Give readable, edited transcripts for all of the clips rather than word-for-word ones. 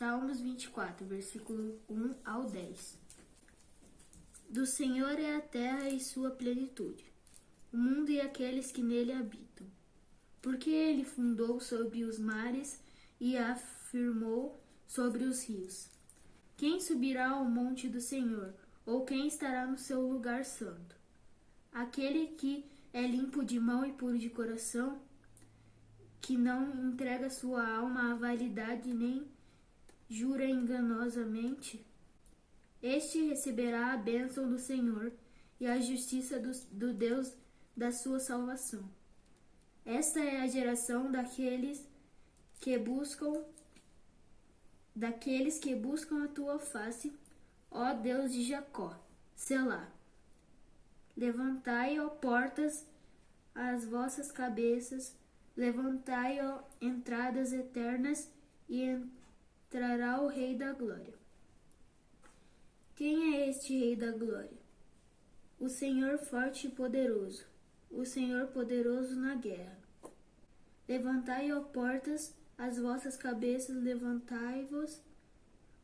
Salmos 24, versículo 1 ao 10. Do Senhor é a terra e sua plenitude, o mundo e aqueles que nele habitam. Porque ele fundou sobre os mares e afirmou sobre os rios. Quem subirá ao monte do Senhor, ou quem estará no seu lugar santo? Aquele que é limpo de mão e puro de coração, que não entrega sua alma à vaidade nem jura enganosamente, este receberá a bênção do Senhor e a justiça do Deus da sua salvação. Esta é a geração daqueles que buscam a tua face, ó Deus de Jacó. Selá. Levantai, ó portas, as vossas cabeças, levantai, ó entradas eternas, e entrará o Rei da Glória. Quem é este Rei da Glória? O Senhor forte e poderoso, o Senhor poderoso na guerra. Levantai, ó portas, as vossas cabeças, levantai-vos,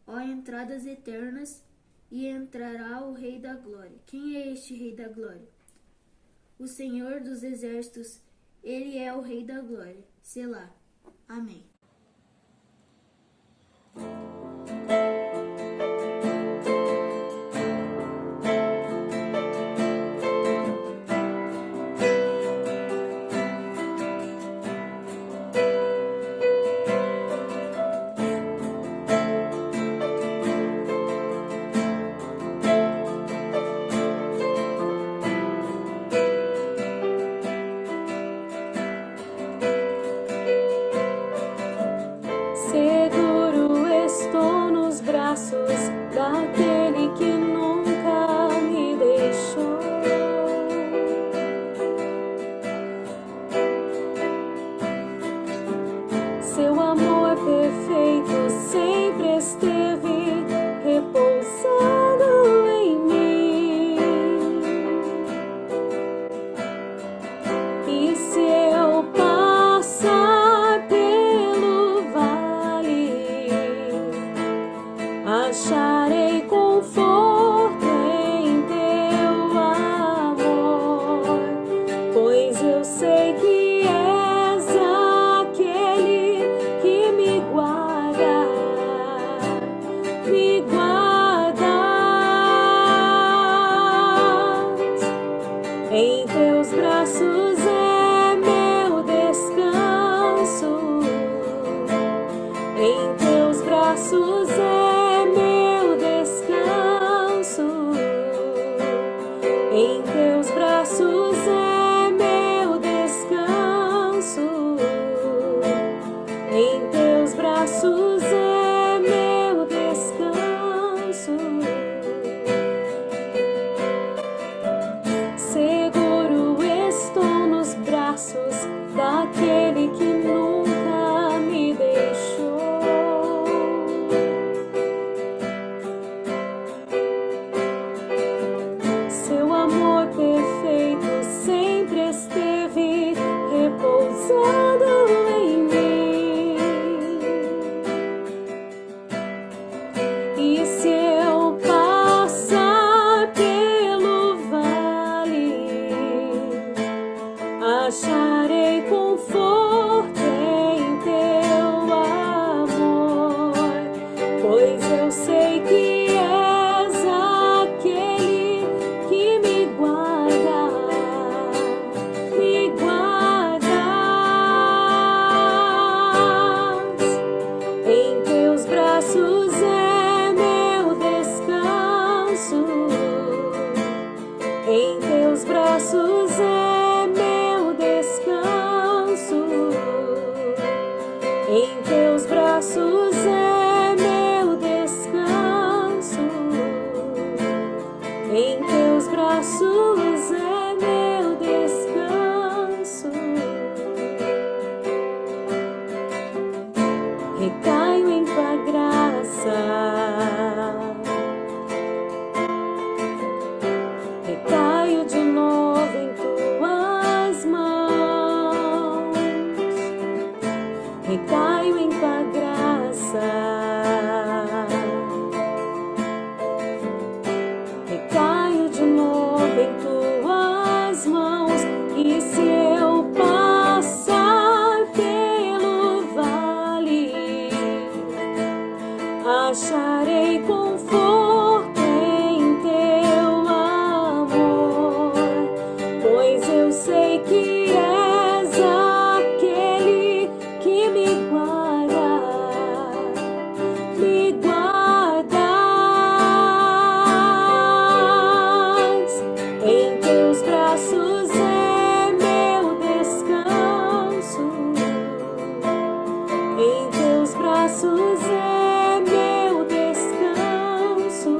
ó entradas eternas, e entrará o Rei da Glória. Quem é este Rei da Glória? O Senhor dos Exércitos, ele é o Rei da Glória. Selá. Amém. Seguro estou nos braços daquele que nunca me deixou. Seu amor perfeito sempre esteve repousando em mim. E se eu passar pelo vale, acharei conforto em teu amor, pois eu sei que és aquele que me guarda, me guardas. Em teus braços é meu descanso, em teus braços é meu descanso, em teus braços é meu descanso, em teus braços é meu descanso. Seguro estou nos braços daquele que nunca me deixou. Seu amor perfeito sempre esteve repousando em mim. E se eu passar pelo vale, acharei conforto em teu amor, pois eu sei que és aquele que me guarda, me guardas. Em teus braços é meu descanso, em teus braços é meu descanso, em teus braços é meu descanso, em teus braços é meu descanso. Recaio em tua graça, recaio de novo em tuas mãos, recaio em tua graça. acharei conforto em teu amor, pois eu sei que és aquele que me guarda, me guardas. Em teus braços é meu descanso, em teus braços é meu descanso,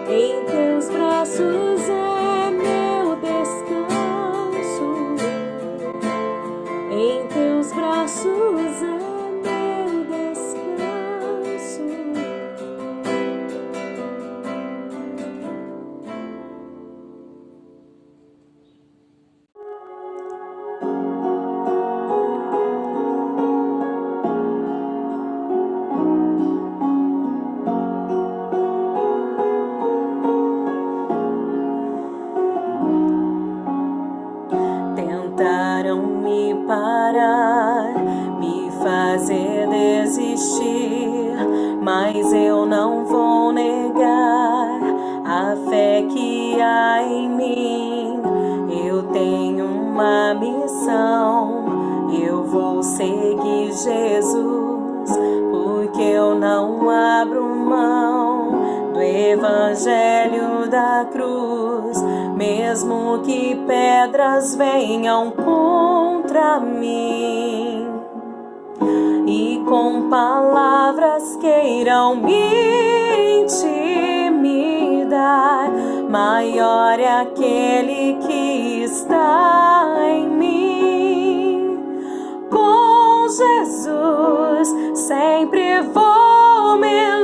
em teus braços é meu descanso, em teus braços é meu descanso. Tentaram me parar, me fazer desistir, mas eu não vou negar a fé que há em mim. Eu tenho uma missão, eu vou seguir Jesus, porque eu não abro mão do evangelho da cruz, mesmo que pedras venham contra mim e com palavras queiram me intimidar, maior é aquele que está em mim. Com Jesus sempre vou me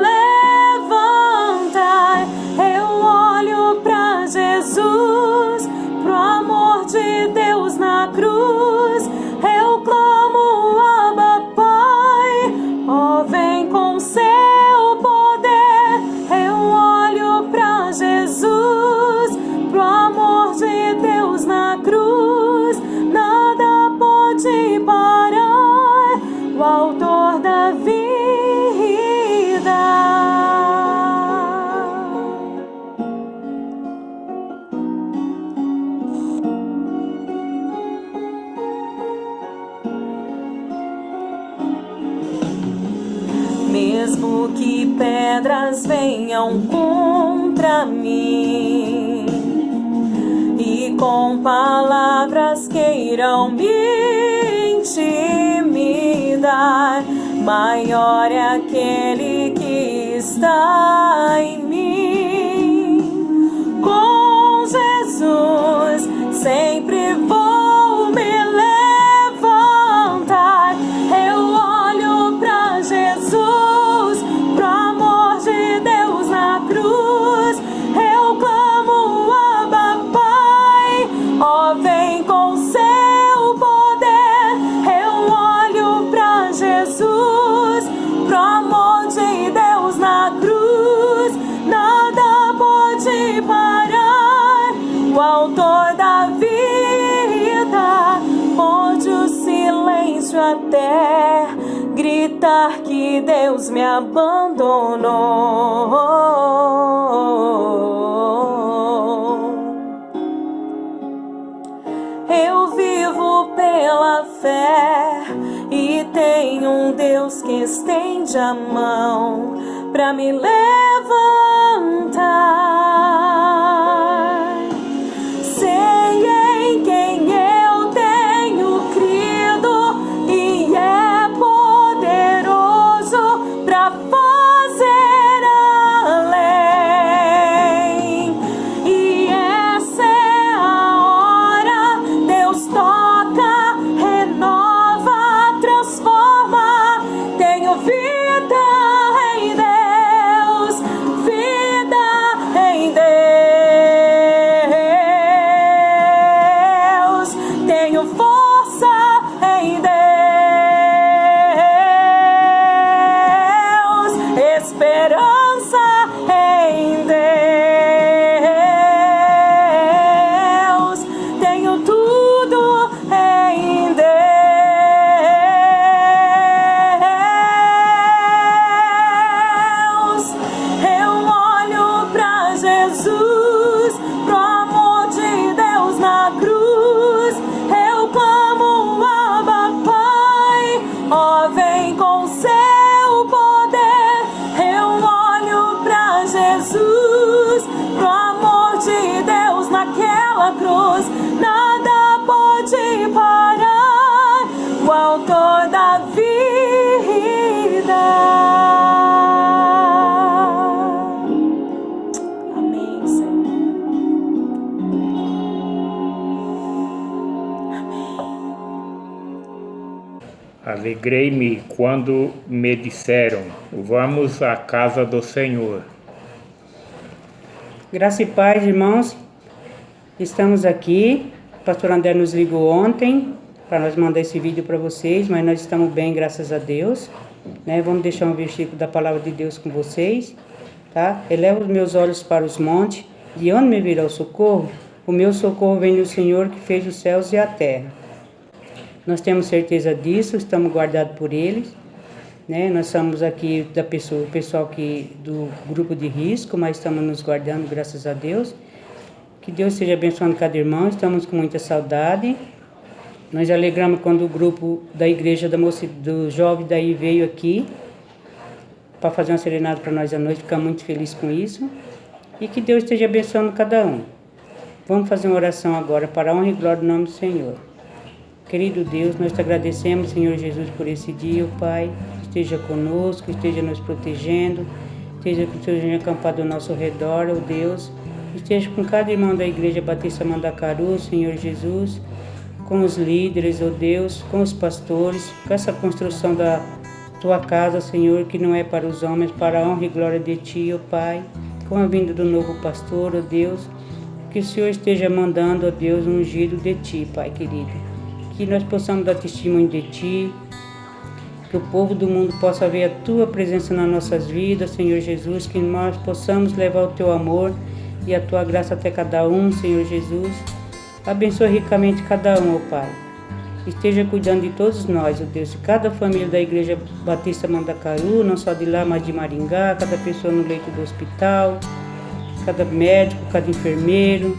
levantar. Eu olho pra Jesus, pro amor de Deus na cruz. Eu clamo, Abba, Pai, ó, vem com seu poder. Eu olho pra Jesus, pro amor de Deus na cruz. Nada pode parar o autor da vida. Mesmo que pedras venham contra mim e com palavras queiram me intimidar, maior é aquele que está em mim. Com Jesus sempre vou me levantar. Eu olho pra Jesus, pro amor de Deus na cruz. Eu clamo, Abba, Pai, ó, vem com seu poder. Eu olho pra Jesus, pro amor de Deus na cruz. Nada pode parar o autor da vida. Pode o silêncio até gritar que Deus me abandonou. Eu vivo pela fé e tenho um Deus que estende a mão pra me levantar. Sei em quem eu tenho crido e é poderoso pra fazer além. E essa é a hora, Deus toca, renova, transforma. Tenho vida em Deus, vida em Alegrei-me quando me disseram: vamos à casa do Senhor. Graça e paz, irmãos. Estamos aqui. O pastor André nos ligou ontem para nós mandar esse vídeo para vocês, mas nós estamos bem, graças a Deus. Vamos deixar um versículo da palavra de Deus com vocês. Tá? Elevo os meus olhos para os montes, de onde me virá o socorro? O meu socorro vem do Senhor que fez os céus e a terra. Nós temos certeza disso, estamos guardados por eles. Nós somos aqui o pessoal do grupo de risco, mas estamos nos guardando, graças a Deus. Que Deus esteja abençoando cada irmão, estamos com muita saudade. Nós alegramos quando o grupo da igreja do jovem daí veio aqui para fazer uma serenata para nós à noite, ficamos muito felizes com isso. E que Deus esteja abençoando cada um. Vamos fazer uma oração agora para a honra e glória do nome do Senhor. Querido Deus, nós te agradecemos, Senhor Jesus, por esse dia, Pai. Esteja conosco, esteja nos protegendo, esteja com o Senhor acampado ao nosso redor, ó Deus. Esteja com cada irmão da Igreja Batista Mandacaru, Senhor Jesus, com os líderes, ó Deus, com os pastores, com essa construção da tua casa, Senhor, que não é para os homens, para a honra e glória de ti, ó Pai. Com a vinda do novo pastor, ó Deus, que o Senhor esteja mandando, ó Deus, um ungido de ti, Pai querido. Que nós possamos dar testemunho de Ti, que o povo do mundo possa ver a Tua presença nas nossas vidas, Senhor Jesus, que nós possamos levar o Teu amor e a Tua graça até cada um, Senhor Jesus. Abençoe ricamente cada um, ó Pai. Esteja cuidando de todos nós, ó Deus, de cada família da Igreja Batista Mandacaru, não só de lá, mas de Maringá, cada pessoa no leito do hospital, cada médico, cada enfermeiro,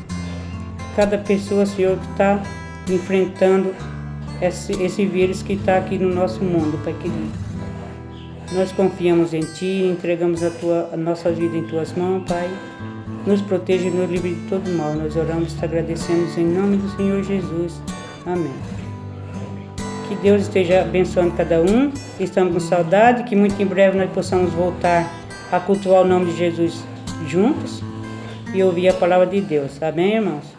cada pessoa, Senhor, que está enfrentando esse vírus que está aqui no nosso mundo, Pai querido. Nós confiamos em Ti, entregamos a nossa vida em Tuas mãos, Pai. Nos proteja e nos livre de todo mal. Nós oramos e te agradecemos em nome do Senhor Jesus. Amém. Que Deus esteja abençoando cada um. Estamos com saudade, que muito em breve nós possamos voltar a cultuar o nome de Jesus juntos e ouvir a palavra de Deus. Amém, irmãos?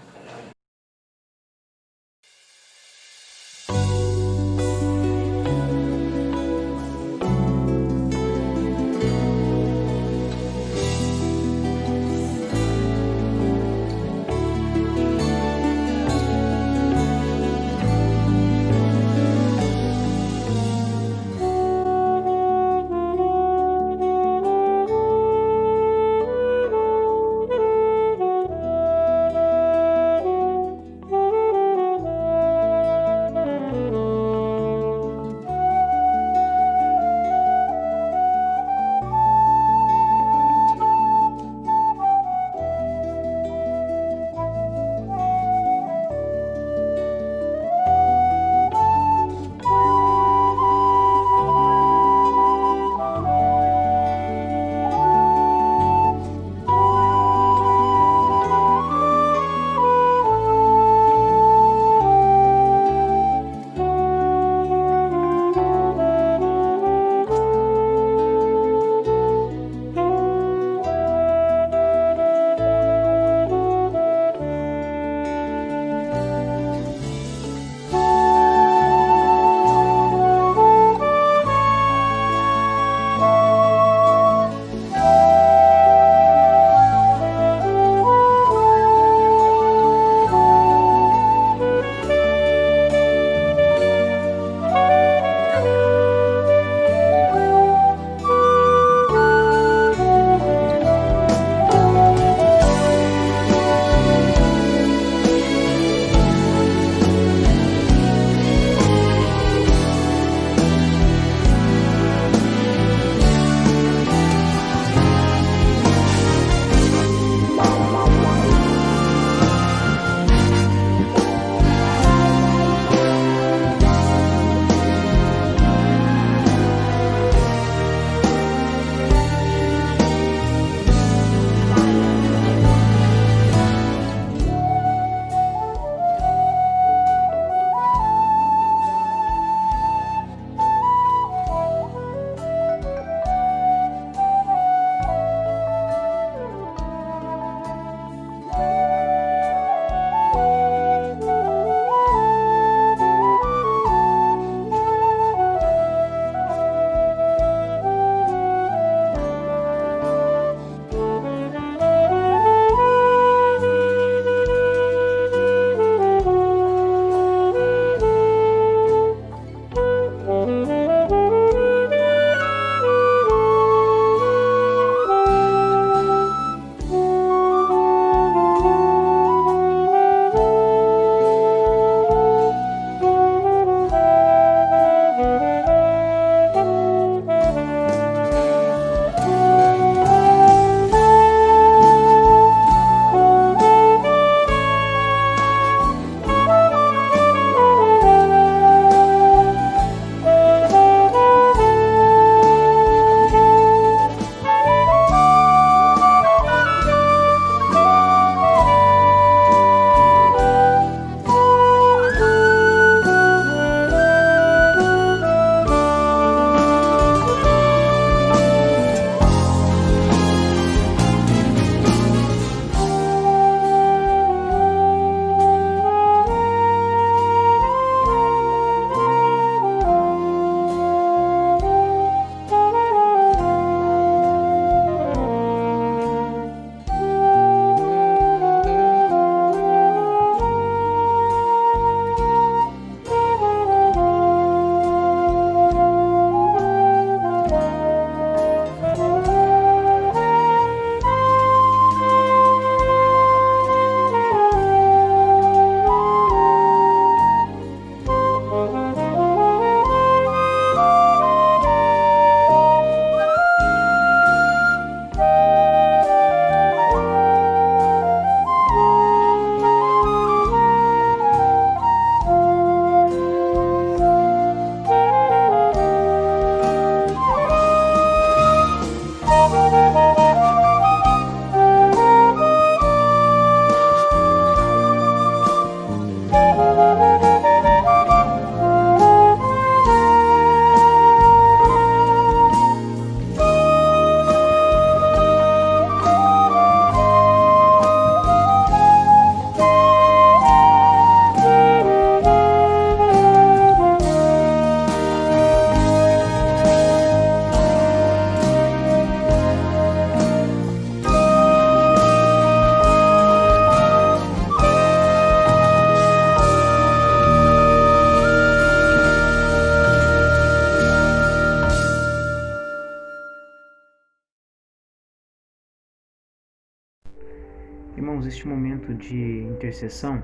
Irmãos, este momento de intercessão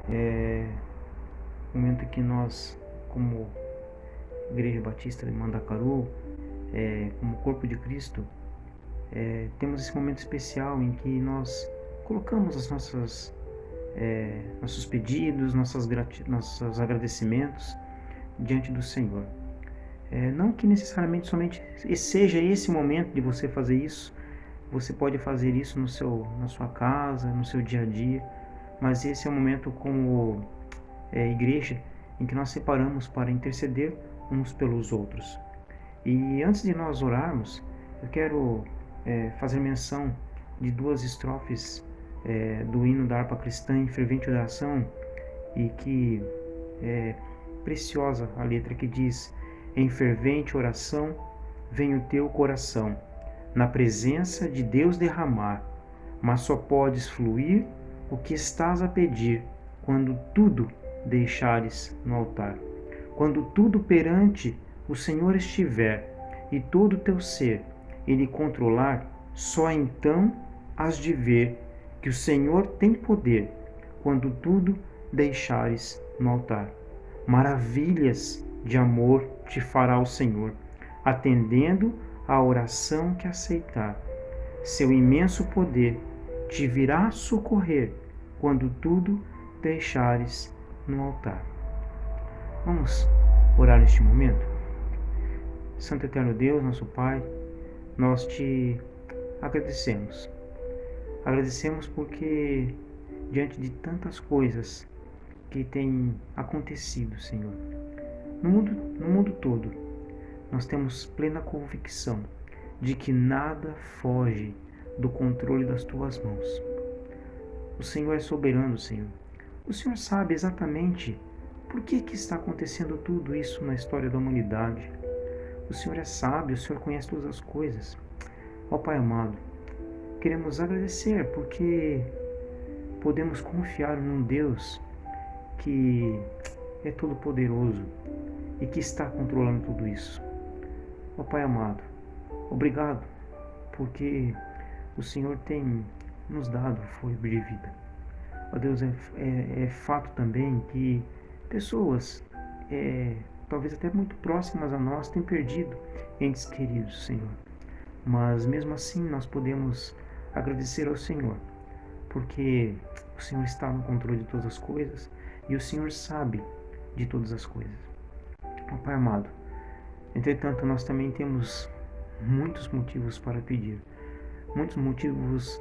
é um momento que nós, como Igreja Batista de Mandacaru, como corpo de Cristo, temos esse momento especial em que nós colocamos as nossos pedidos, nossos agradecimentos diante do Senhor. Não que necessariamente somente seja esse momento de você fazer isso, você pode fazer isso na sua casa, no seu dia a dia, mas esse é o momento como igreja em que nós separamos para interceder uns pelos outros. E antes de nós orarmos, eu quero fazer menção de 2 estrofes do hino da harpa cristã em fervente oração, e que é preciosa a letra que diz: em fervente oração vem o teu coração, na presença de Deus derramar, mas só podes fluir o que estás a pedir quando tudo deixares no altar. Quando tudo perante o Senhor estiver e todo o teu ser Ele controlar, só então has de ver que o Senhor tem poder quando tudo deixares no altar. Maravilhas de amor te fará o Senhor, atendendo à oração que aceitar. Seu imenso poder te virá socorrer quando tudo deixares no altar. Vamos orar neste momento? Santo Eterno Deus, nosso Pai, nós te agradecemos. Agradecemos porque diante de tantas coisas que têm acontecido, Senhor, no mundo todo, nós temos plena convicção de que nada foge do controle das Tuas mãos. O Senhor é soberano, Senhor. O Senhor sabe exatamente por que está acontecendo tudo isso na história da humanidade. O Senhor é sábio, o Senhor conhece todas as coisas. Ó Pai amado, queremos agradecer porque podemos confiar num Deus que é todo-poderoso e que está controlando tudo isso. Ó Pai amado, obrigado porque o Senhor tem nos dado fôlego de vida. Ó Deus, é fato também que pessoas, talvez até muito próximas a nós, têm perdido entes queridos, Senhor. Mas mesmo assim nós podemos agradecer ao Senhor, porque o Senhor está no controle de todas as coisas e o Senhor sabe de todas as coisas. Ó Pai amado, entretanto nós também temos muitos motivos para pedir, muitos motivos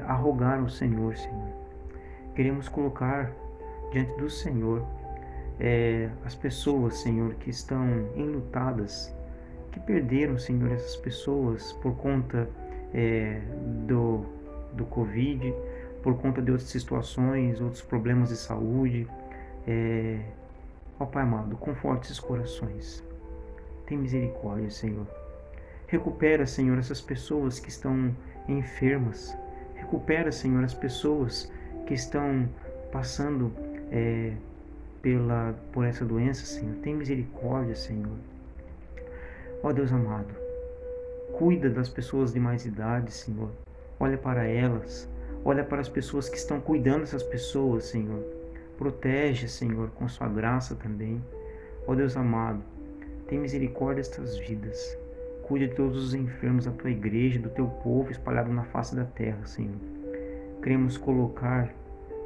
a rogar ao Senhor, Senhor. Queremos colocar diante do Senhor as pessoas, Senhor, que estão enlutadas, que perderam, Senhor, essas pessoas por conta do Covid, por conta de outras situações, outros problemas de saúde. Ó Pai amado, conforte esses corações. Tem misericórdia, Senhor. Recupera, Senhor, essas pessoas que estão enfermas. Recupera, Senhor, as pessoas que estão passando por essa doença, Senhor. Tem misericórdia, Senhor. Ó Deus amado, cuida das pessoas de mais idade, Senhor. Olha para elas. Olha para as pessoas que estão cuidando dessas pessoas, Senhor. Protege, Senhor, com sua graça também. Ó Deus amado, tem misericórdia destas vidas. Cuida de todos os enfermos da Tua igreja, do Teu povo espalhado na face da terra, Senhor. Queremos colocar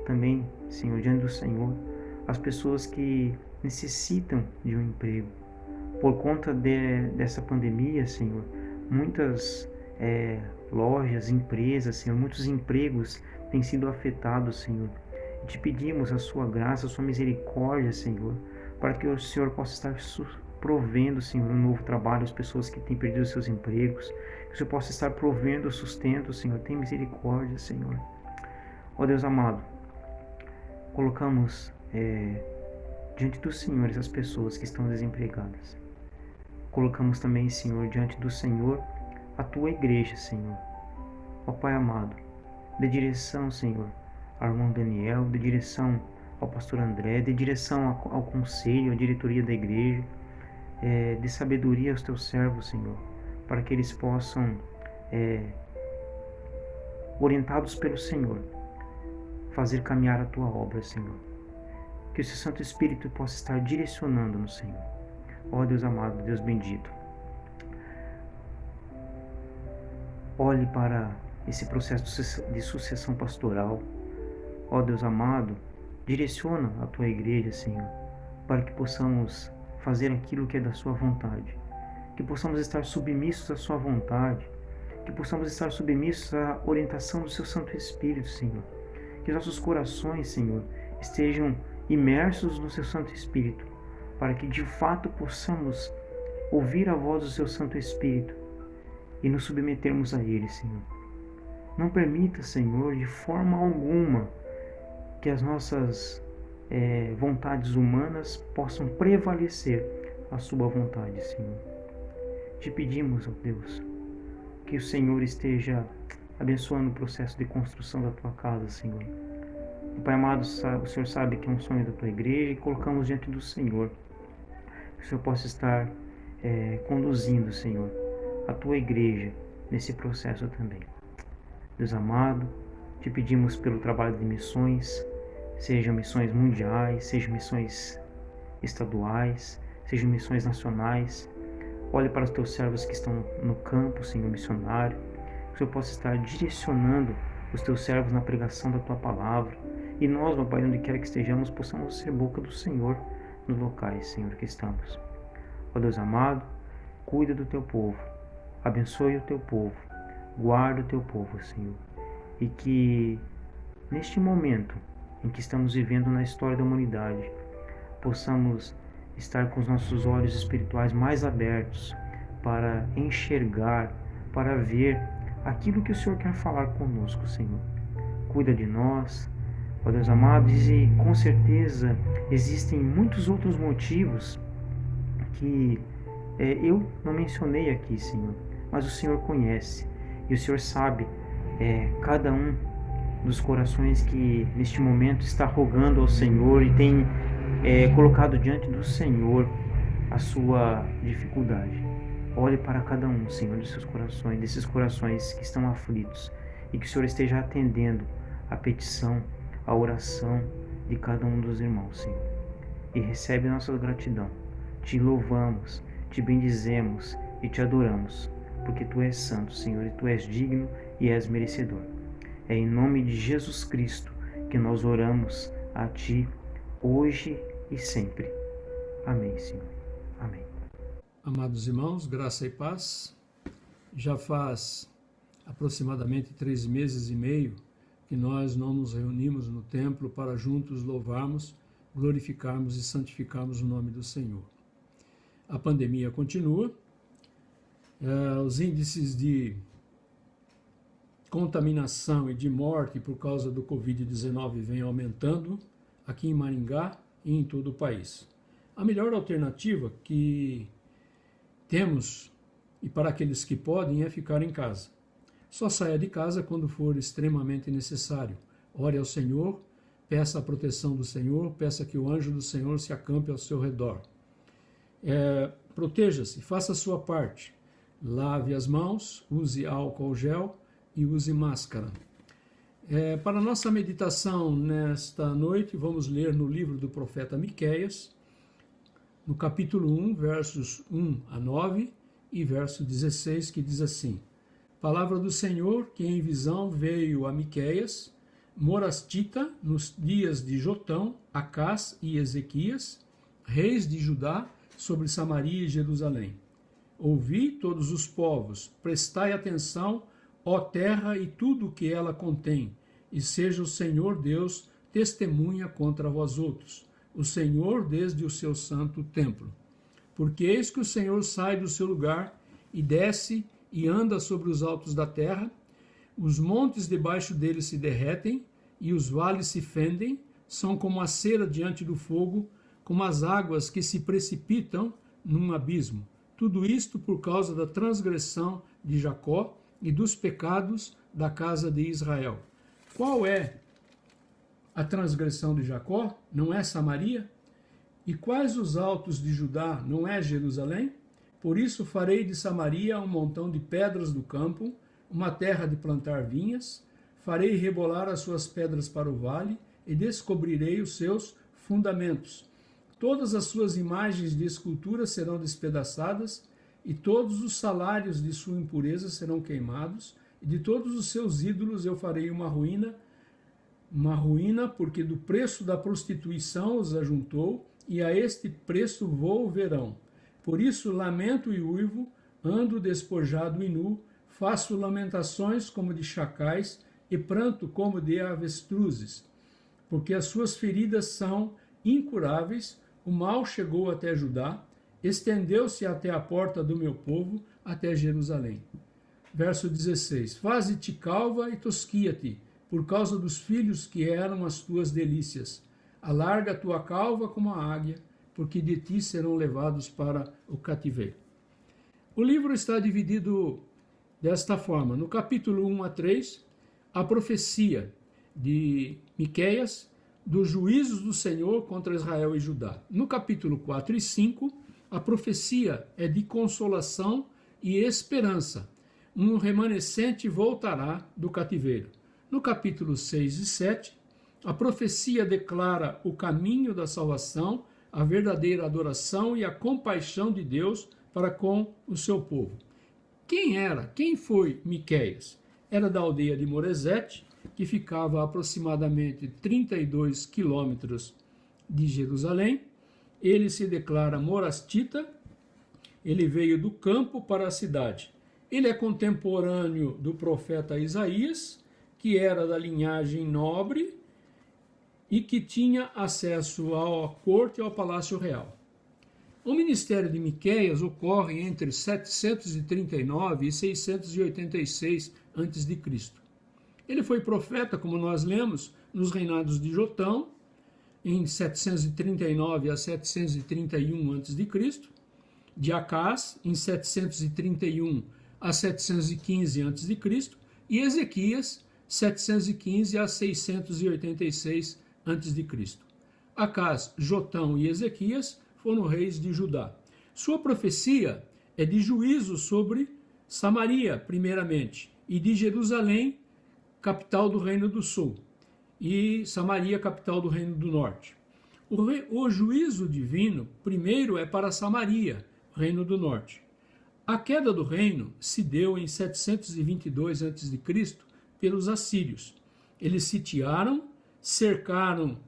também, Senhor, diante do Senhor, as pessoas que necessitam de um emprego. Por conta dessa pandemia, Senhor, muitas lojas, empresas, Senhor, muitos empregos têm sido afetados, Senhor. E te pedimos a Sua graça, a Sua misericórdia, Senhor, para que o Senhor possa estar provendo, Senhor, um novo trabalho às pessoas que têm perdido seus empregos, que o Senhor possa estar provendo o sustento, Senhor. Tem misericórdia, Senhor. Ó Deus amado, colocamos diante do Senhor essas pessoas que estão desempregadas. Colocamos também, Senhor, diante do Senhor a Tua igreja, Senhor. Ó Pai amado, dê direção, Senhor, ao irmão Daniel, dê direção ao pastor André, dê direção ao conselho, à diretoria da igreja, dê sabedoria aos Teus servos, Senhor, para que eles possam orientados pelo Senhor, fazer caminhar a tua obra, Senhor. Que o seu Santo Espírito possa estar direcionando-nos, Senhor. Ó Deus amado, Deus bendito, olhe para esse processo de sucessão pastoral. Ó Deus amado, direciona a tua igreja, Senhor, para que possamos fazer aquilo que é da sua vontade, que possamos estar submissos à sua vontade, que possamos estar submissos à orientação do seu Santo Espírito, Senhor. Que nossos corações, Senhor, estejam imersos no seu Santo Espírito, para que de fato possamos ouvir a voz do seu Santo Espírito e nos submetermos a ele, Senhor. Não permita, Senhor, de forma alguma que as nossas vontades humanas possam prevalecer a sua vontade, Senhor. Te pedimos, ó Deus, que o Senhor esteja abençoando o processo de construção da tua casa, Senhor. E, Pai amado, o Senhor sabe que é um sonho da tua igreja e colocamos diante do Senhor. Que o Senhor possa estar conduzindo, Senhor, a tua igreja nesse processo também. Deus amado, te pedimos pelo trabalho de missões, sejam missões mundiais, sejam missões estaduais, sejam missões nacionais. Olhe para os teus servos que estão no campo, Senhor missionário. Que o Senhor possa estar direcionando os teus servos na pregação da tua palavra. E nós, meu Pai, onde quer que estejamos, possamos ser boca do Senhor nos locais, Senhor, que estamos. Ó Deus amado, cuida do teu povo, abençoe o teu povo, guarda o teu povo, Senhor. E que neste momento em que estamos vivendo na história da humanidade, possamos estar com os nossos olhos espirituais mais abertos para enxergar, para ver aquilo que o Senhor quer falar conosco, Senhor. Cuida de nós, ó Deus amado, e com certeza existem muitos outros motivos que eu não mencionei aqui, Senhor, mas o Senhor conhece e o Senhor sabe cada um dos corações que neste momento está rogando ao Senhor e tem colocado diante do Senhor a sua dificuldade. Olhe para cada um, Senhor, desses corações que estão aflitos, e que o Senhor esteja atendendo a petição, a oração de cada um dos irmãos, Senhor. E recebe nossa gratidão. Te louvamos, te bendizemos e te adoramos, porque Tu és santo, Senhor, e Tu és digno e és merecedor. É em nome de Jesus Cristo que nós oramos a Ti, hoje e sempre. Amém, Senhor. Amém. Amados irmãos, graça e paz. Já faz aproximadamente 3 meses e meio que nós não nos reunimos no templo para juntos louvarmos, glorificarmos e santificarmos o nome do Senhor. A pandemia continua, os índices de contaminação e de morte por causa do Covid-19 vem aumentando aqui em Maringá e em todo o país. A melhor alternativa que temos, e para aqueles que podem, é ficar em casa. Só saia de casa quando for extremamente necessário. Ore ao Senhor, peça a proteção do Senhor, peça que o anjo do Senhor se acampe ao seu redor. Proteja-se, faça a sua parte. Lave as mãos, use álcool gel e use máscara. Para a nossa meditação nesta noite, vamos ler no livro do profeta Miqueias, no capítulo 1, versos 1 a 9 e verso 16, que diz assim: Palavra do Senhor que em visão veio a Miqueias, morastita, nos dias de Jotão, Acás e Ezequias, reis de Judá, sobre Samaria e Jerusalém. Ouvi todos os povos, prestai atenção, ó terra e tudo o que ela contém, e seja o Senhor Deus testemunha contra vós outros, o Senhor desde o seu santo templo. Porque eis que o Senhor sai do seu lugar e desce e anda sobre os altos da terra, os montes debaixo dele se derretem e os vales se fendem, são como a cera diante do fogo, como as águas que se precipitam num abismo. Tudo isto por causa da transgressão de Jacó e dos pecados da casa de Israel. Qual é a transgressão de Jacó? Não é Samaria? E quais os altos de Judá? Não é Jerusalém? Por isso farei de Samaria um montão de pedras do campo, uma terra de plantar vinhas. farei rebolar as suas pedras para o vale e descobrirei os seus fundamentos. Todas as suas imagens de escultura serão despedaçadas e todos os salários de sua impureza serão queimados, e de todos os seus ídolos eu farei uma ruína, porque do preço da prostituição os ajuntou, e a este preço volverão. Por isso lamento e uivo, ando despojado e nu, faço lamentações como de chacais e pranto como de avestruzes, porque as suas feridas são incuráveis, o mal chegou até Judá, estendeu-se até a porta do meu povo, até Jerusalém. Verso 16. Faze-te calva e tosquia-te, por causa dos filhos que eram as tuas delícias. Alarga a tua calva como a águia, porque de ti serão levados para o cativeiro. O livro está dividido desta forma. No capítulo 1 a 3, a profecia de Miqueias dos juízos do Senhor contra Israel e Judá. No capítulo 4 e 5, a profecia é de consolação e esperança. Um remanescente voltará do cativeiro. No capítulo 6 e 7, a profecia declara o caminho da salvação, a verdadeira adoração e a compaixão de Deus para com o seu povo. Quem foi Miqueias? Era da aldeia de Moresete, que ficava a aproximadamente 32 quilômetros de Jerusalém. Ele se declara morastita, ele veio do campo para a cidade. Ele é contemporâneo do profeta Isaías, que era da linhagem nobre e que tinha acesso à corte e ao palácio real. O ministério de Miqueias ocorre entre 739 e 686 a.C. Ele foi profeta, como nós lemos, nos reinados de Jotão, em 739 a 731 a.C., de Acás, em 731 a 715 a.C., e Ezequias, 715 a 686 a.C. Acás, Jotão e Ezequias foram reis de Judá. Sua profecia é de juízo sobre Samaria, primeiramente, e de Jerusalém, capital do Reino do Sul, e Samaria, capital do Reino do Norte. O juízo divino, primeiro, é para Samaria, Reino do Norte. A queda do reino se deu em 722 a.C. pelos assírios. Eles sitiaram, cercaram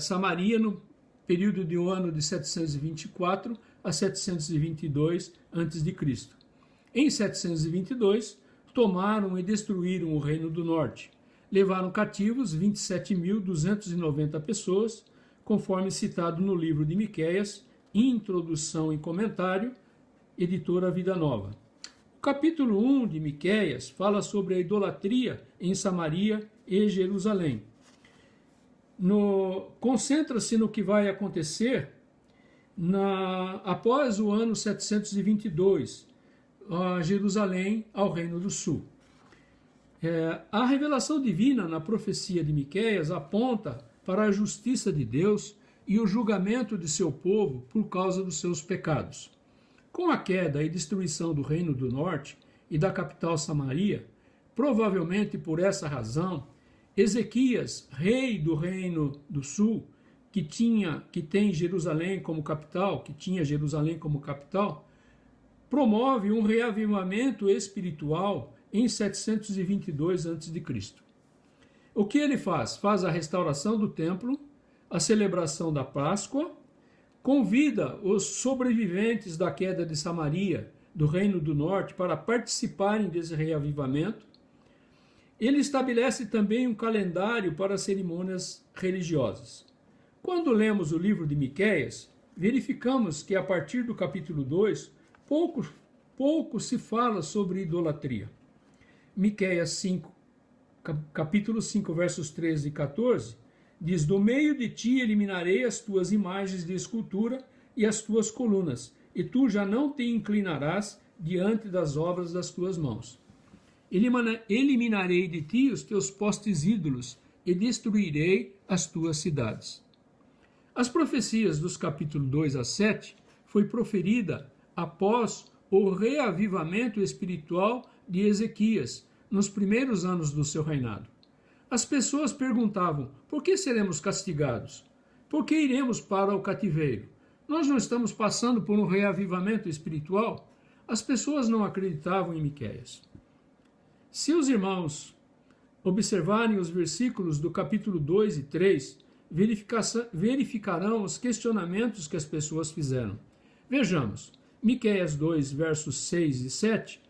Samaria no período de um ano de 724 a 722 a.C. Em 722, tomaram e destruíram o Reino do Norte. Levaram cativos 27.290 pessoas, conforme citado no livro de Miqueias, Introdução e Comentário, editora Vida Nova. O capítulo 1 de Miqueias fala sobre a idolatria em Samaria e Jerusalém. Concentra-se no que vai acontecer após o ano 722, a Jerusalém ao Reino do Sul. A revelação divina na profecia de Miqueias aponta para a justiça de Deus e o julgamento de seu povo por causa dos seus pecados. Com a queda e destruição do Reino do Norte e da capital Samaria, provavelmente por essa razão, Ezequias, rei do Reino do Sul, que tem Jerusalém como capital, promove um reavivamento espiritual em 722 a.C. O que ele faz? Faz a restauração do templo, a celebração da Páscoa, convida os sobreviventes da queda de Samaria, do Reino do Norte, para participarem desse reavivamento. Ele estabelece também um calendário para cerimônias religiosas. Quando lemos o livro de Miqueias, verificamos que a partir do capítulo 2, pouco se fala sobre idolatria. Miqueias 5, capítulo 5, versos 13 e 14, diz: do meio de ti eliminarei as tuas imagens de escultura e as tuas colunas, e tu já não te inclinarás diante das obras das tuas mãos. Eliminarei de ti os teus postes ídolos e destruirei as tuas cidades. As profecias dos capítulos 2 a 7 foi proferida após o reavivamento espiritual de Ezequias, nos primeiros anos do seu reinado. As pessoas perguntavam: por que seremos castigados? Por que iremos para o cativeiro? Nós não estamos passando por um reavivamento espiritual? As pessoas não acreditavam em Miqueias. Se os irmãos observarem os versículos do capítulo 2 e 3, verificarão os questionamentos que as pessoas fizeram. Vejamos, Miqueias 2, versos 6 e 7,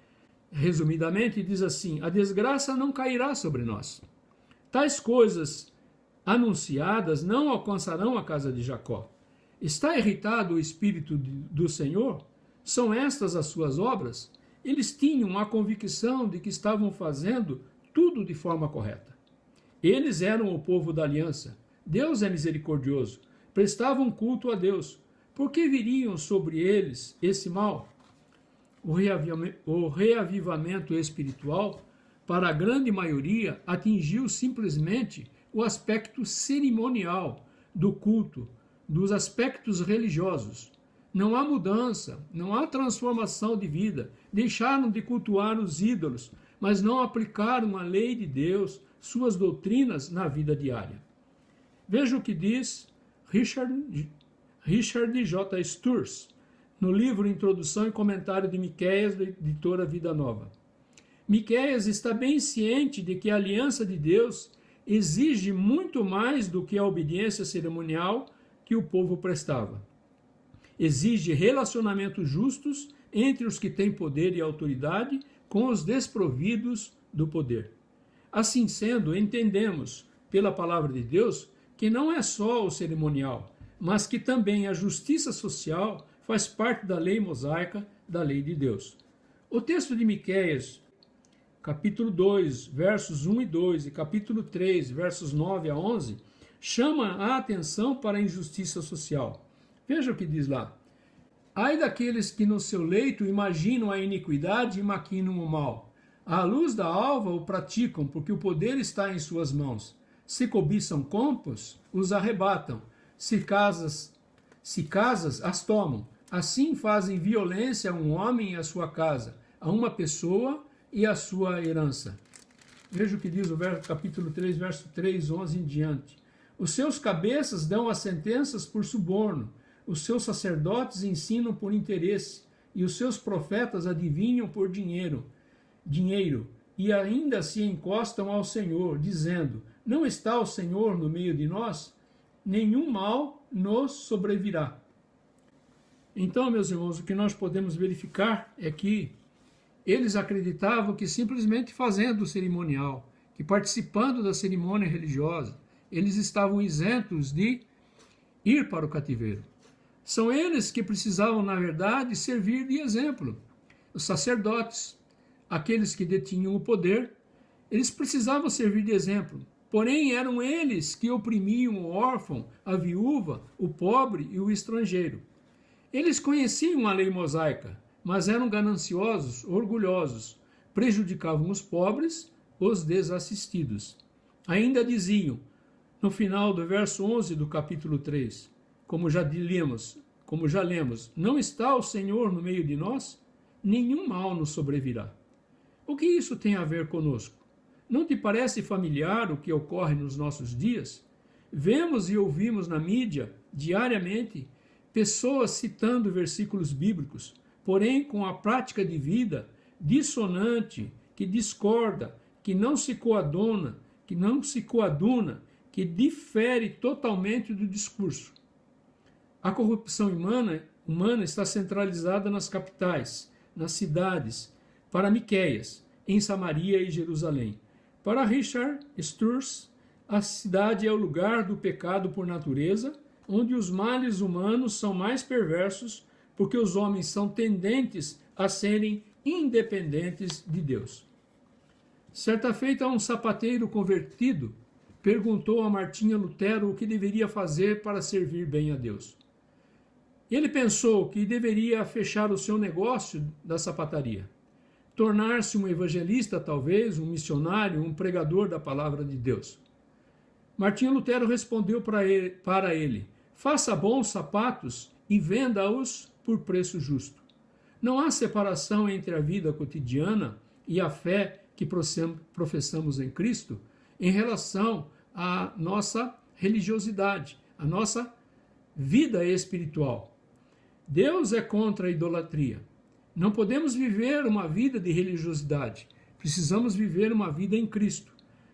resumidamente, diz assim: a desgraça não cairá sobre nós. Tais coisas anunciadas não alcançarão a casa de Jacó. Está irritado o Espírito do Senhor? São estas as suas obras? Eles tinham a convicção de que estavam fazendo tudo de forma correta. Eles eram o povo da aliança. Deus é misericordioso. Prestavam culto a Deus. Por que viriam sobre eles esse mal? O reavivamento espiritual, para a grande maioria, atingiu simplesmente o aspecto cerimonial do culto, dos aspectos religiosos. Não há mudança, não há transformação de vida. Deixaram de cultuar os ídolos, mas não aplicaram a lei de Deus, suas doutrinas, na vida diária. Veja o que diz Richard J. Sturz, no livro Introdução e Comentário de Miqueias, da editora Vida Nova. Miqueias está bem ciente de que a aliança de Deus exige muito mais do que a obediência cerimonial que o povo prestava. Exige relacionamentos justos entre os que têm poder e autoridade com os desprovidos do poder. Assim sendo, entendemos, pela palavra de Deus, que não é só o cerimonial, mas que também a justiça social faz parte da lei mosaica, da lei de Deus. O texto de Miqueias, capítulo 2, versos 1 e 2, e capítulo 3, versos 9 a 11, chama a atenção para a injustiça social. Veja o que diz lá. Ai daqueles que no seu leito imaginam a iniquidade e maquinam o mal. À luz da alva o praticam, porque o poder está em suas mãos. Se cobiçam campos, os arrebatam. Se casas, as tomam. Assim fazem violência a um homem e a sua casa, a uma pessoa e a sua herança. Veja o que diz o capítulo 3, verso 3, 11 em diante. Os seus cabeças dão as sentenças por suborno, os seus sacerdotes ensinam por interesse, e os seus profetas adivinham por dinheiro, e ainda se encostam ao Senhor, dizendo: não está o Senhor no meio de nós? Nenhum mal nos sobrevirá. Então, meus irmãos, o que nós podemos verificar é que eles acreditavam que simplesmente fazendo o cerimonial, que participando da cerimônia religiosa, eles estavam isentos de ir para o cativeiro. São eles que precisavam, na verdade, servir de exemplo. Os sacerdotes, aqueles que detinham o poder, eles precisavam servir de exemplo. Porém, eram eles que oprimiam o órfão, a viúva, o pobre e o estrangeiro. Eles conheciam a lei mosaica, mas eram gananciosos, orgulhosos, prejudicavam os pobres, os desassistidos. Ainda diziam, no final do verso 11 do capítulo 3, como já lemos, não está o Senhor no meio de nós? Nenhum mal nos sobrevirá. O que isso tem a ver conosco? Não te parece familiar o que ocorre nos nossos dias? Vemos e ouvimos na mídia, diariamente, pessoas citando versículos bíblicos, porém com a prática de vida dissonante, que discorda, que não se coaduna, que difere totalmente do discurso. A corrupção humana está centralizada nas capitais, nas cidades, para Miqueias, em Samaria e Jerusalém. Para Richard Sturz, a cidade é o lugar do pecado por natureza, onde os males humanos são mais perversos, porque os homens são tendentes a serem independentes de Deus. Certa feita, um sapateiro convertido perguntou a Martinho Lutero o que deveria fazer para servir bem a Deus. Ele pensou que deveria fechar o seu negócio da sapataria, tornar-se um evangelista, talvez, um missionário, um pregador da palavra de Deus. Martinho Lutero respondeu para ele: faça bons sapatos e venda-os por preço justo. Não há separação entre a vida cotidiana e a fé que professamos em Cristo em relação à nossa religiosidade, à nossa vida espiritual. Deus é contra a idolatria. Não podemos viver uma vida de religiosidade. Precisamos viver uma vida em Cristo.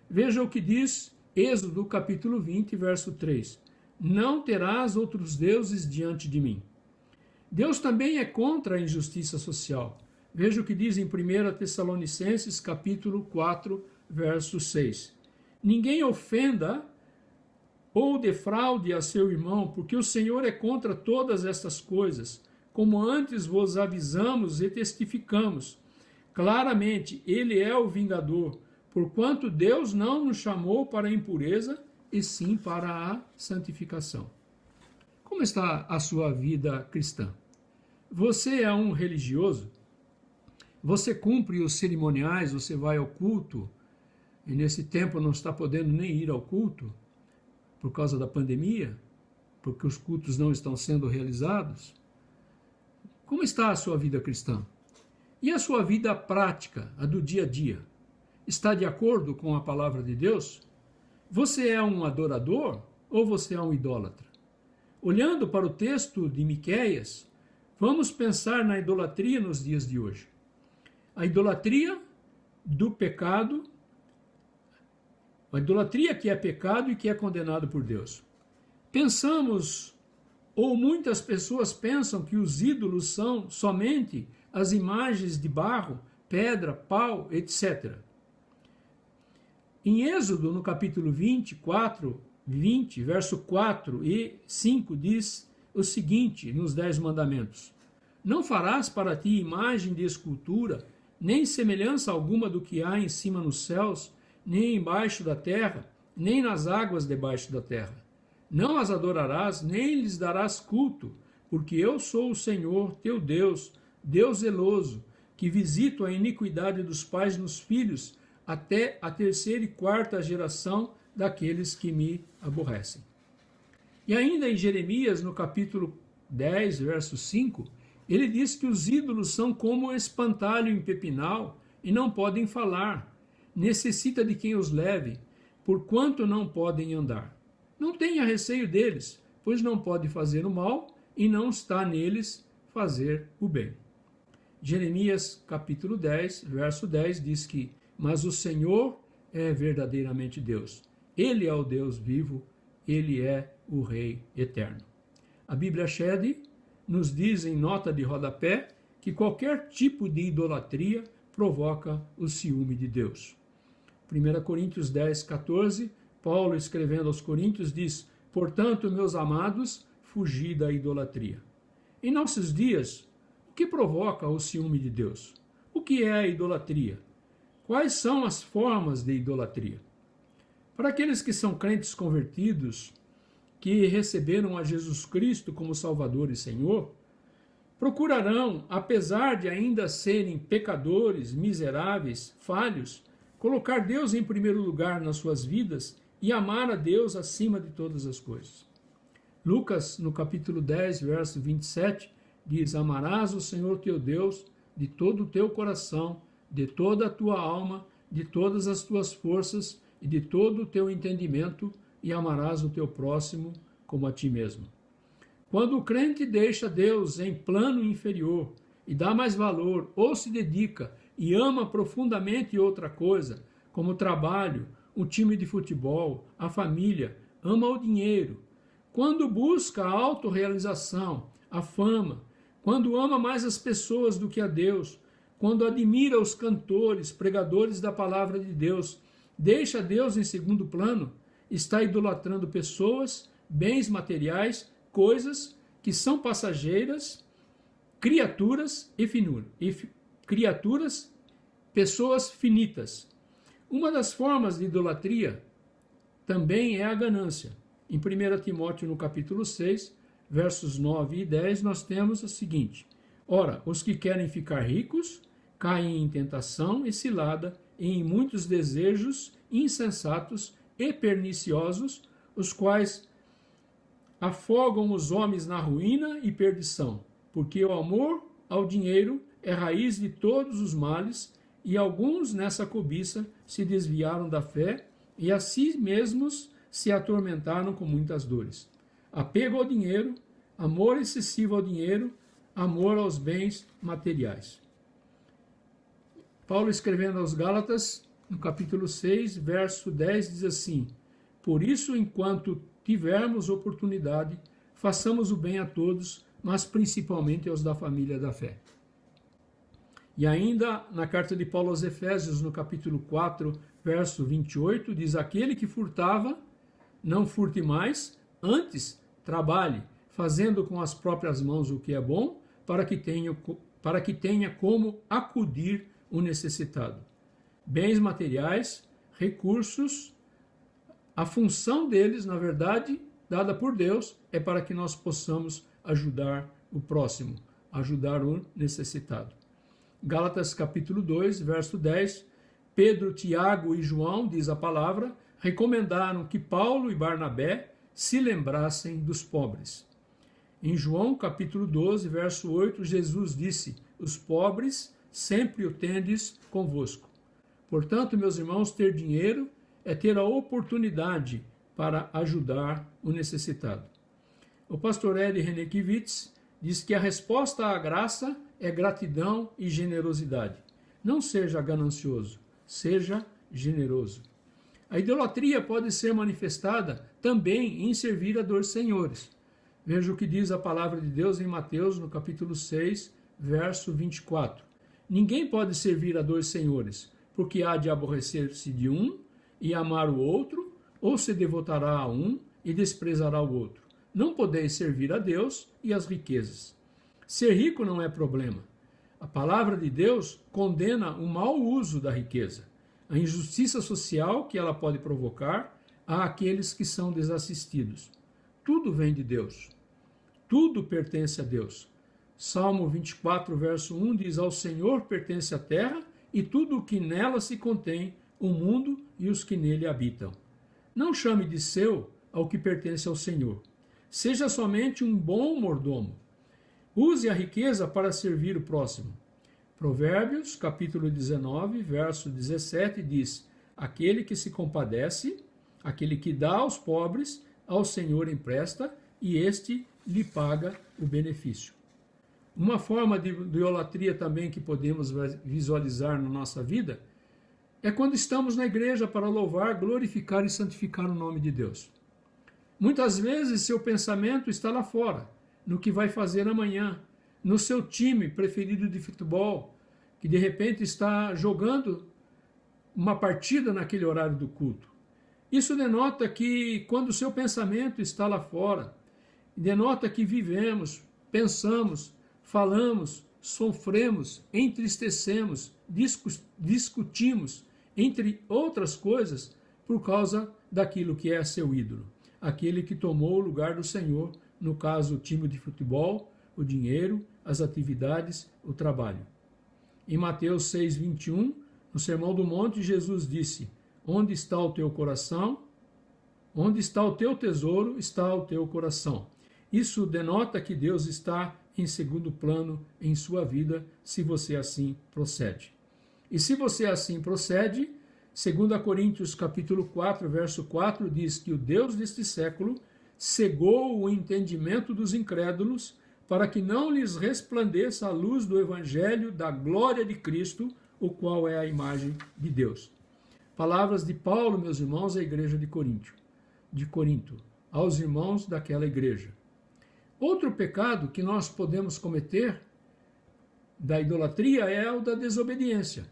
Veja o que diz Êxodo capítulo 20, verso 3. Não terás outros deuses diante de mim. Deus também é contra a injustiça social. Veja o que diz em 1 Tessalonicenses capítulo 4, verso 6. Ninguém ofenda ou defraude a seu irmão, porque o Senhor é contra todas estas coisas, como antes vos avisamos e testificamos. Claramente, ele é o vingador, porquanto Deus não nos chamou para a impureza, e sim para a santificação. Como está a sua vida cristã? Você é um religioso? Você cumpre os cerimoniais, você vai ao culto, e nesse tempo não está podendo nem ir ao culto, por causa da pandemia, porque os cultos não estão sendo realizados? Como está a sua vida cristã? E a sua vida prática, a do dia a dia? Está de acordo com a palavra de Deus? Você é um adorador ou você é um idólatra? Olhando para o texto de Miqueias, vamos pensar na idolatria nos dias de hoje. A idolatria do pecado, a idolatria que é pecado e que é condenado por Deus. Pensamos, ou muitas pessoas pensam, que os ídolos são somente as imagens de barro, pedra, pau, etc. Em Êxodo, no capítulo 20, verso 4 e 5, diz o seguinte, nos 10 mandamentos. Não farás para ti imagem de escultura, nem semelhança alguma do que há em cima nos céus, nem embaixo da terra, nem nas águas debaixo da terra. Não as adorarás, nem lhes darás culto, porque eu sou o Senhor, teu Deus, Deus zeloso, que visito a iniquidade dos pais nos filhos, até a 3ª e 4ª geração daqueles que me aborrecem. E ainda em Jeremias, no capítulo 10, verso 5, ele diz que os ídolos são como espantalho em pepinal e não podem falar. Necessita de quem os leve, porquanto não podem andar. Não tenha receio deles, pois não pode fazer o mal e não está neles fazer o bem. Jeremias capítulo 10, verso 10 diz que mas o Senhor é verdadeiramente Deus. Ele é o Deus vivo, ele é o Rei eterno. A Bíblia Shed nos diz em nota de rodapé que qualquer tipo de idolatria provoca o ciúme de Deus. 1 Coríntios 10, 14, Paulo escrevendo aos Coríntios diz, portanto, meus amados, fugi da idolatria. Em nossos dias, o que provoca o ciúme de Deus? O que é a idolatria? Quais são as formas de idolatria? Para aqueles que são crentes convertidos, que receberam a Jesus Cristo como Salvador e Senhor, procurarão, apesar de ainda serem pecadores, miseráveis, falhos, colocar Deus em primeiro lugar nas suas vidas e amar a Deus acima de todas as coisas. Lucas, no capítulo 10, verso 27, diz, amarás o Senhor teu Deus de todo o teu coração, de toda a tua alma, de todas as tuas forças e de todo o teu entendimento, e amarás o teu próximo como a ti mesmo. Quando o crente deixa Deus em plano inferior e dá mais valor, ou se dedica e ama profundamente outra coisa, como o trabalho, o time de futebol, a família, ama o dinheiro, quando busca a autorrealização, a fama, quando ama mais as pessoas do que a Deus, quando admira os cantores, pregadores da palavra de Deus, deixa Deus em segundo plano, está idolatrando pessoas, bens materiais, coisas que são passageiras, criaturas pessoas finitas. Uma das formas de idolatria também é a ganância. Em 1 Timóteo, no capítulo 6, versos 9 e 10, nós temos o seguinte, ora, os que querem ficar ricos caem em tentação e cilada e em muitos desejos insensatos e perniciosos, os quais afogam os homens na ruína e perdição, porque o amor ao dinheiro é raiz de todos os males, e alguns nessa cobiça se desviaram da fé e a si mesmos se atormentaram com muitas dores. Apego ao dinheiro, amor excessivo ao dinheiro, amor aos bens materiais. Paulo, escrevendo aos Gálatas, no capítulo 6, verso 10, diz assim: por isso, enquanto tivermos oportunidade, façamos o bem a todos, mas principalmente aos da família da fé. E ainda na carta de Paulo aos Efésios, no capítulo 4, verso 28, diz: aquele que furtava, não furte mais, antes trabalhe, fazendo com as próprias mãos o que é bom, para que tenha como acudir o necessitado. Bens materiais, recursos, a função deles, na verdade, dada por Deus, é para que nós possamos ajudar o próximo, ajudar o necessitado. Gálatas capítulo 2, verso 10, Pedro, Tiago e João, diz a palavra, recomendaram que Paulo e Barnabé se lembrassem dos pobres. Em João capítulo 12, verso 8, Jesus disse: os pobres sempre o tendes convosco. Portanto, meus irmãos, ter dinheiro é ter a oportunidade para ajudar o necessitado. O pastor Ed Renekiewicz diz que a resposta à graça é gratidão e generosidade. Não seja ganancioso, seja generoso. A idolatria pode ser manifestada também em servir a dois senhores. Veja o que diz a palavra de Deus em Mateus, no capítulo 6, verso 24. Ninguém pode servir a dois senhores, porque há de aborrecer-se de um e amar o outro, ou se devotará a um e desprezará o outro. Não podeis servir a Deus e às riquezas. Ser rico não é problema. A palavra de Deus condena o mau uso da riqueza, a injustiça social que ela pode provocar àqueles que são desassistidos. Tudo vem de Deus. Tudo pertence a Deus. Salmo 24, verso 1 diz: ao Senhor pertence a terra e tudo o que nela se contém, o mundo e os que nele habitam. Não chame de seu ao que pertence ao Senhor. Seja somente um bom mordomo. Use a riqueza para servir o próximo. Provérbios, capítulo 19, verso 17, diz: aquele que se compadece, aquele que dá aos pobres, ao Senhor empresta, e este lhe paga o benefício. Uma forma de idolatria também que podemos visualizar na nossa vida é quando estamos na igreja para louvar, glorificar e santificar o nome de Deus. Muitas vezes seu pensamento está lá fora, no que vai fazer amanhã, no seu time preferido de futebol, que de repente está jogando uma partida naquele horário do culto. Isso denota que quando o seu pensamento está lá fora, denota que vivemos, pensamos, falamos, sofremos, entristecemos, discutimos, entre outras coisas, por causa daquilo que é seu ídolo. Aquele que tomou o lugar do Senhor, no caso o time de futebol, o dinheiro, as atividades, o trabalho. Em Mateus 6, 21, no Sermão do Monte, Jesus disse: onde está o teu coração? Onde está o teu tesouro, está o teu coração. Isso denota que Deus está em segundo plano em sua vida, se você assim procede. E se você assim procede, 2 Coríntios capítulo 4, verso 4, diz que o Deus deste século cegou o entendimento dos incrédulos para que não lhes resplandeça a luz do evangelho da glória de Cristo, o qual é a imagem de Deus. Palavras de Paulo, meus irmãos, à igreja de Corinto, aos irmãos daquela igreja. Outro pecado que nós podemos cometer da idolatria é o da desobediência.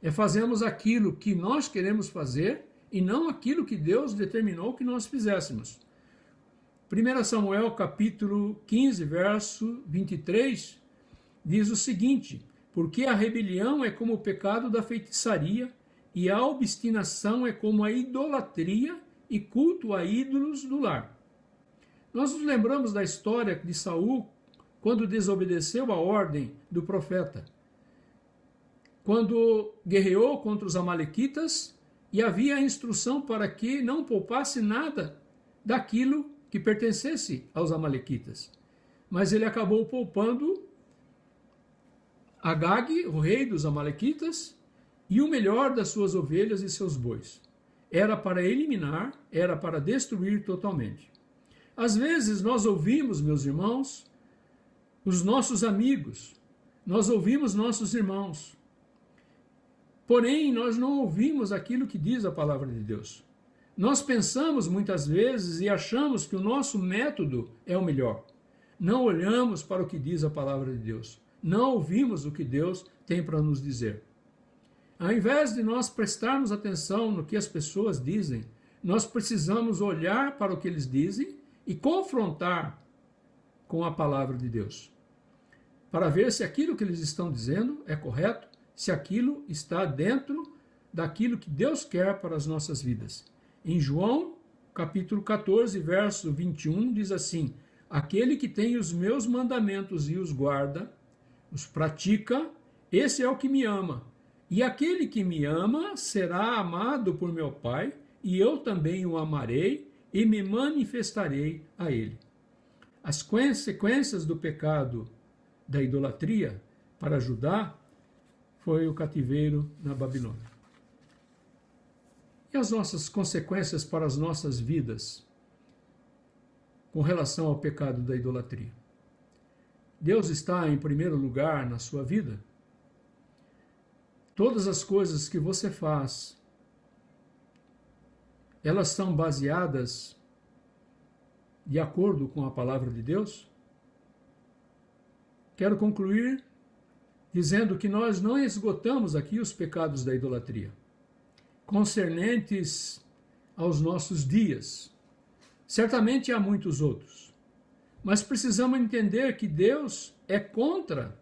É fazermos aquilo que nós queremos fazer e não aquilo que Deus determinou que nós fizéssemos. 1 Samuel capítulo 15, verso 23, diz o seguinte: porque a rebelião é como o pecado da feitiçaria, e a obstinação é como a idolatria e culto a ídolos do lar. Nós nos lembramos da história de Saul, quando desobedeceu a ordem do profeta, quando guerreou contra os amalequitas e havia a instrução para que não poupasse nada daquilo que pertencesse aos amalequitas. Mas ele acabou poupando Agag, o rei dos amalequitas, e o melhor das suas ovelhas e seus bois. Era para eliminar, era para destruir totalmente. Às vezes nós ouvimos, meus irmãos, os nossos amigos, nós ouvimos nossos irmãos, porém nós não ouvimos aquilo que diz a palavra de Deus. Nós pensamos muitas vezes e achamos que o nosso método é o melhor. Não olhamos para o que diz a palavra de Deus. Não ouvimos o que Deus tem para nos dizer. Ao invés de nós prestarmos atenção no que as pessoas dizem, nós precisamos olhar para o que eles dizem e confrontar com a palavra de Deus, para ver se aquilo que eles estão dizendo é correto, se aquilo está dentro daquilo que Deus quer para as nossas vidas. Em João, capítulo 14, verso 21, diz assim: aquele que tem os meus mandamentos e os guarda, os pratica, esse é o que me ama. E aquele que me ama será amado por meu Pai, e eu também o amarei e me manifestarei a ele. As consequências do pecado da idolatria para Judá foi o cativeiro na Babilônia. E as nossas consequências para as nossas vidas com relação ao pecado da idolatria? Deus está em primeiro lugar na sua vida? Todas as coisas que você faz, elas são baseadas de acordo com a palavra de Deus? Quero concluir dizendo que nós não esgotamos aqui os pecados da idolatria, concernentes aos nossos dias. Certamente há muitos outros, mas precisamos entender que Deus é contra,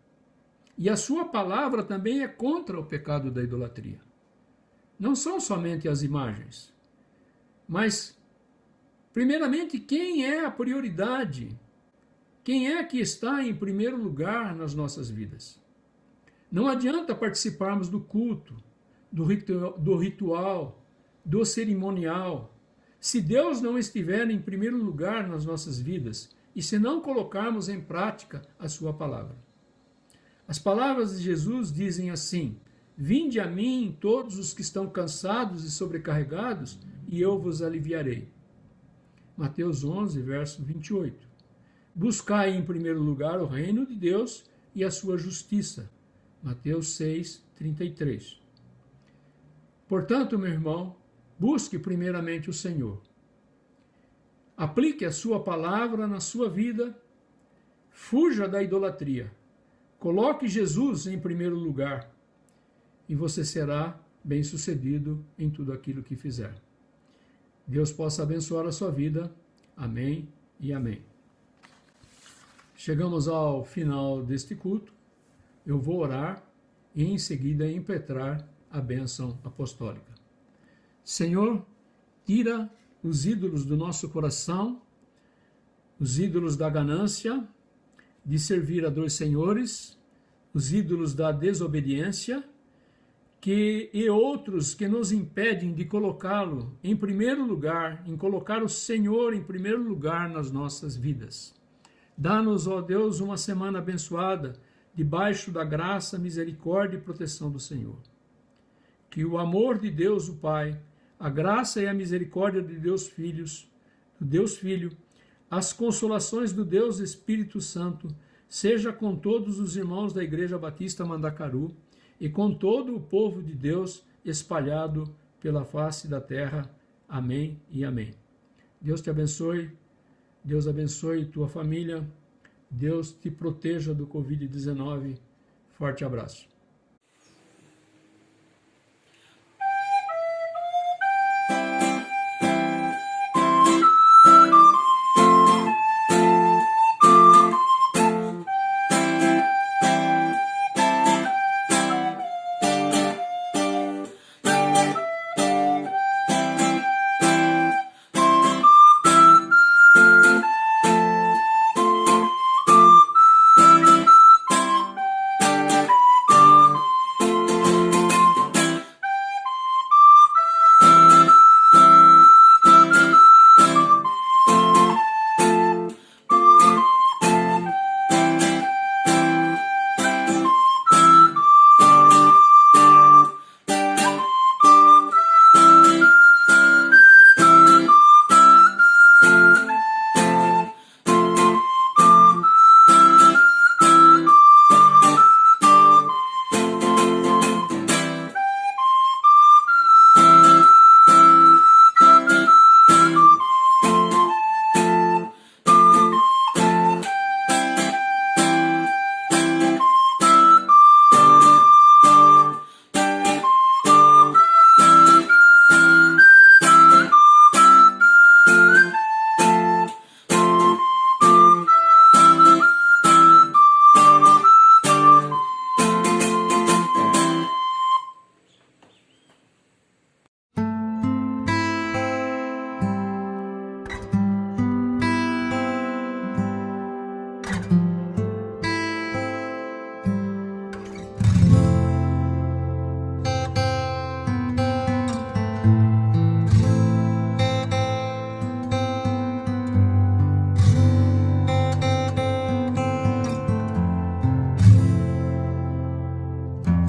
e a sua palavra também é contra o pecado da idolatria. Não são somente as imagens, mas, primeiramente, quem é a prioridade? Quem é que está em primeiro lugar nas nossas vidas? Não adianta participarmos do culto, do ritual, do cerimonial, se Deus não estiver em primeiro lugar nas nossas vidas e se não colocarmos em prática a sua palavra. As palavras de Jesus dizem assim: vinde a mim todos os que estão cansados e sobrecarregados, e eu vos aliviarei. Mateus 11, verso 28. Buscai em primeiro lugar o reino de Deus e a sua justiça. Mateus 6, 33. Portanto, meu irmão, busque primeiramente o Senhor. Aplique a sua palavra na sua vida. Fuja da idolatria. Coloque Jesus em primeiro lugar e você será bem-sucedido em tudo aquilo que fizer. Deus possa abençoar a sua vida. Amém e amém. Chegamos ao final deste culto. Eu vou orar e em seguida impetrar a bênção apostólica. Senhor, tira os ídolos do nosso coração, os ídolos da ganância, de servir a dois senhores, os ídolos da desobediência, e outros que nos impedem de colocá-lo em primeiro lugar, em colocar o Senhor em primeiro lugar nas nossas vidas. Dá-nos, ó Deus, uma semana abençoada, debaixo da graça, misericórdia e proteção do Senhor. Que o amor de Deus, o Pai, a graça e a misericórdia de Deus Filho, as consolações do Deus Espírito Santo, seja com todos os irmãos da Igreja Batista Mandacaru e com todo o povo de Deus espalhado pela face da terra. Amém e amém. Deus te abençoe, Deus abençoe tua família, Deus te proteja do Covid-19. Forte abraço.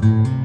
Amém.